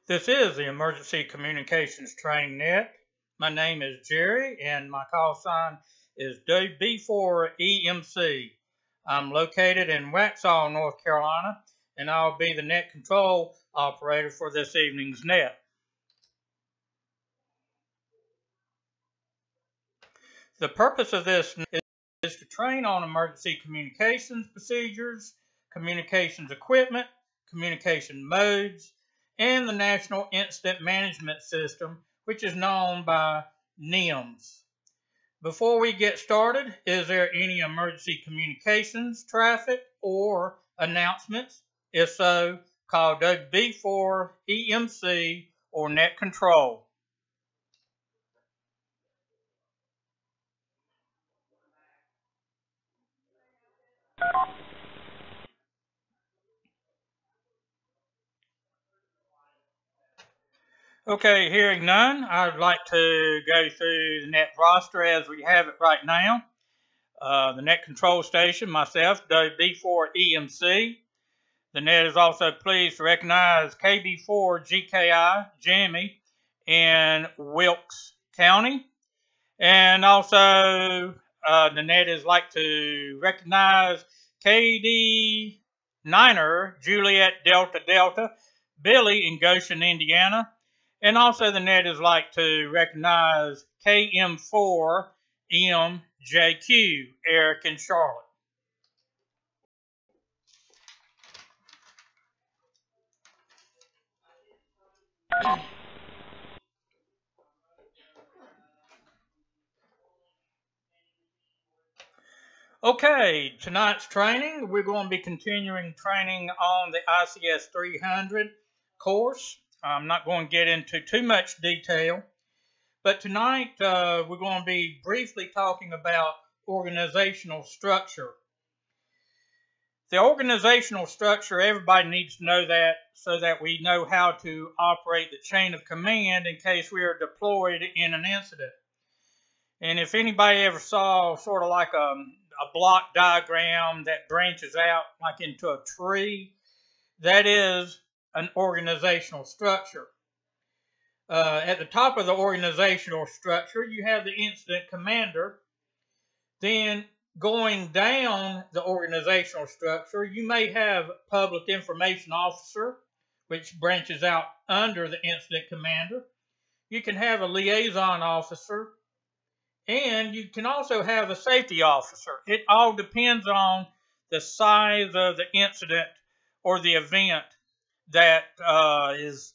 This is the Emergency Communications Training Net. My name is Jerry and my call sign is B4EMC. I'm located in Waxhaw, North Carolina, and I'll be the net control operator for this evening's net. The purpose of this is to train on emergency communications procedures, communications equipment, communication modes, and the National Incident Management System, which is known by NIMS. Before we get started, is there any emergency communications, traffic, or announcements? If so, call B4EMC or Net Control. Okay, hearing none, I'd like to go through the net roster as we have it right now. The net control station, myself, B4EMC. The net is also pleased to recognize KB4GKI, Jamie, in Wilkes County. And also, the net is like to recognize KD9er, Juliet Delta Delta, Billy in Goshen, Indiana. And also the net is like to recognize KM4MJQ, Eric in Charlotte. Okay, tonight's training, we're going to be continuing training on the ICS 300 course. I'm not going to get into too much detail, but tonight we're going to be briefly talking about organizational structure. The organizational structure, everybody needs to know that so that we know how to operate the chain of command in case we are deployed in an incident. And if anybody ever saw sort of like a block diagram that branches out like into a tree, that is an organizational structure. At the top of the organizational structure, you have the incident commander. Then going down the organizational structure, you may have public information officer, which branches out under the incident commander. You can have a liaison officer, and you can also have a safety officer. It all depends on the size of the incident or the event that is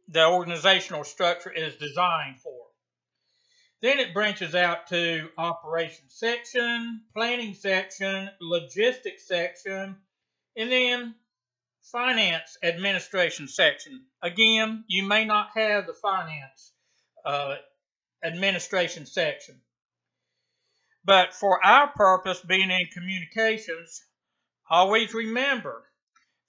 the organizational structure is designed for. Then it branches out to operations section, planning section, logistics section, and then finance administration section. Again, you may not have the finance administration section. But for our purpose, being in communications, always remember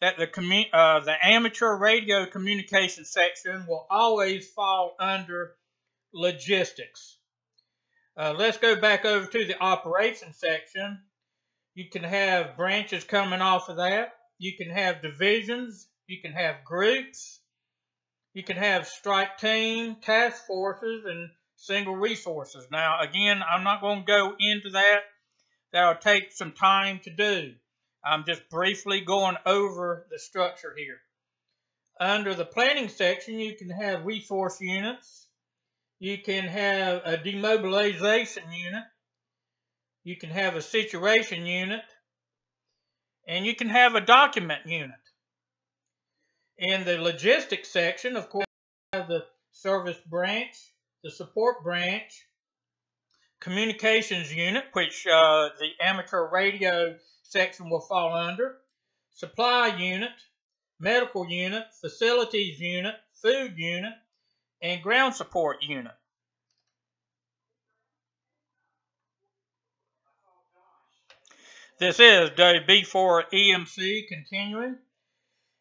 that the amateur radio communication section will always fall under logistics. Let's go back over to the operations section. You can have branches coming off of that. You can have divisions. You can have groups. You can have strike team, task forces, and single resources. Now, again, I'm not going to go into that. That'll take some time to do. I'm just briefly going over the structure here. Under the planning section, you can have resource units. You can have a demobilization unit. You can have a situation unit. And you can have a document unit. In the logistics section, of course, you have the service branch, the support branch, communications unit, which the amateur radio section will fall under, supply unit, medical unit, facilities unit, food unit, and ground support unit. This is B4EMC continuing.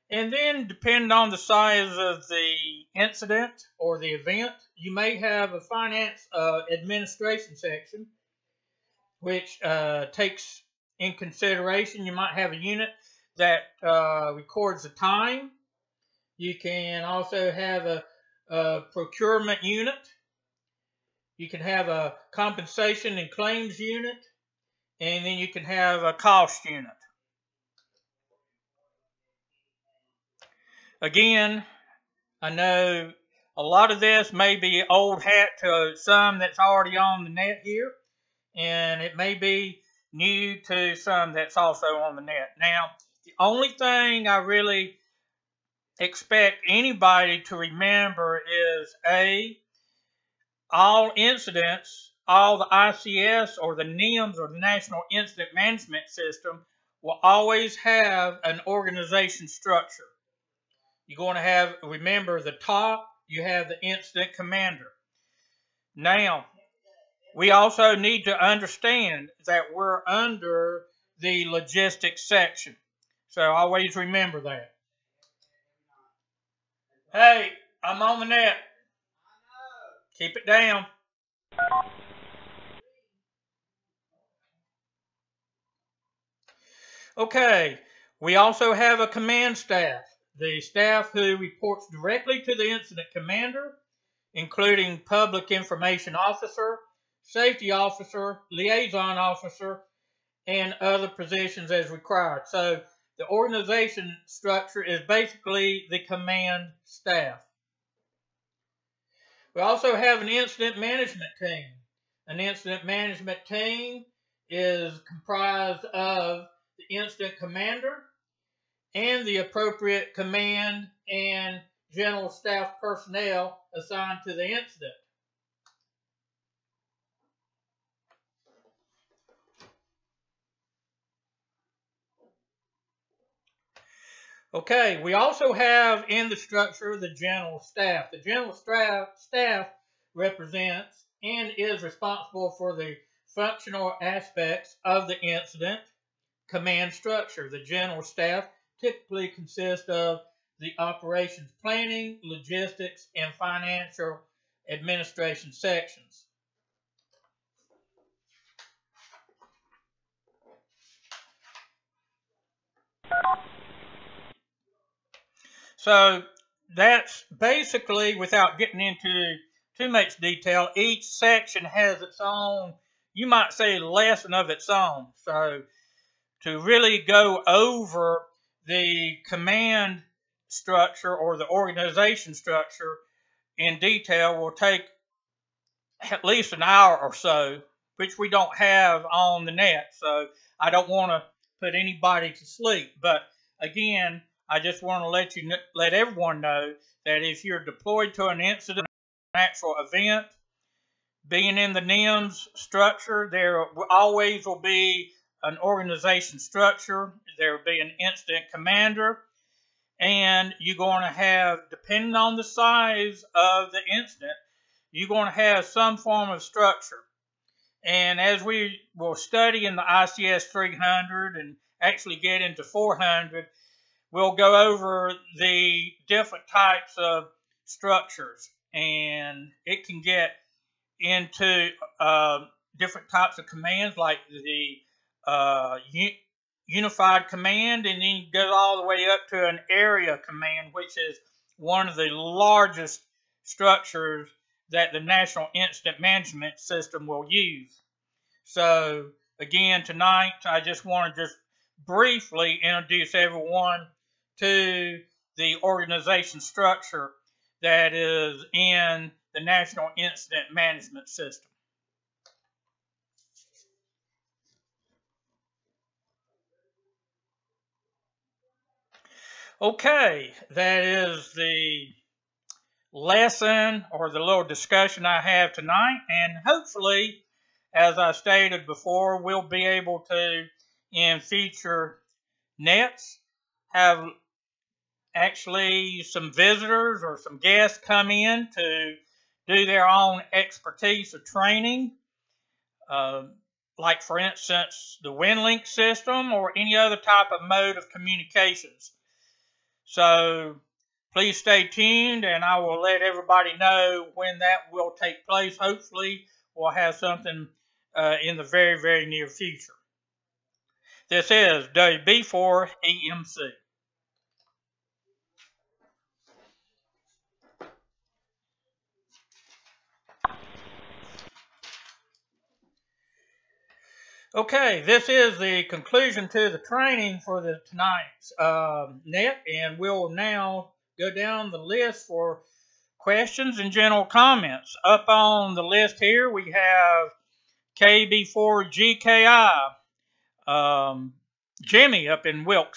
And then, depending on the size of the incident or the event, you may have a finance administration section, which takes in consideration, you might have a unit that records the time. You can also have a procurement unit. You can have a compensation and claims unit. And then you can have a cost unit. Again, I know a lot of this may be old hat to some that's already on the net here, and it may be new to some that's also on the net. Now, the only thing I really expect anybody to remember is all incidents, all the ICS or the NIMS or the National Incident Management System will always have an organization structure. You're going to remember the top, you have the incident commander. Now, we also need to understand that we're under the logistics section. So always remember that. Hey, I'm on the net. Keep it down. Okay, we also have a command staff. The staff who reports directly to the incident commander, including public information officer, safety officer, liaison officer, and other positions as required. So the organization structure is basically the command staff. We also have an incident management team. An incident management team is comprised of the incident commander and the appropriate command and general staff personnel assigned to the incident. Okay, we also have in the structure the general staff. The general staff represents and is responsible for the functional aspects of the incident command structure. The general staff typically consists of the operations planning, logistics, and financial administration sections. So that's basically, without getting into too much detail, each section has its own, you might say, lesson of its own. So to really go over the command structure or the organization structure in detail will take at least an hour or so, which we don't have on the net. So I don't want to put anybody to sleep. But again, I just want to let everyone know that if you're deployed to an incident, an actual event, being in the NIMS structure, there always will be an organization structure. There will be an incident commander, and you're going to have, depending on the size of the incident, you're going to have some form of structure. And as we will study in the ICS 300 and actually get into 400, we'll go over the different types of structures, and it can get into different types of commands like the unified command, and then it goes all the way up to an area command, which is one of the largest structures that the National Incident Management System will use. So again, tonight I just want to briefly introduce everyone to the organization structure that is in the National Incident Management System. Okay, that is the lesson or the little discussion I have tonight, and hopefully, as I stated before, we'll be able to, in future nets, have actually some visitors or some guests come in to do their own expertise or training, like for instance the WinLink system or any other type of mode of communications. So please stay tuned, and I will let everybody know when that will take place. Hopefully we'll have something in the very, very near future. This is WB4EMC. Okay, this is the conclusion to the training for tonight's net, and we'll now go down the list for questions and general comments. Up on the list here, we have KB4GKI, Jimmy up in Wilkes.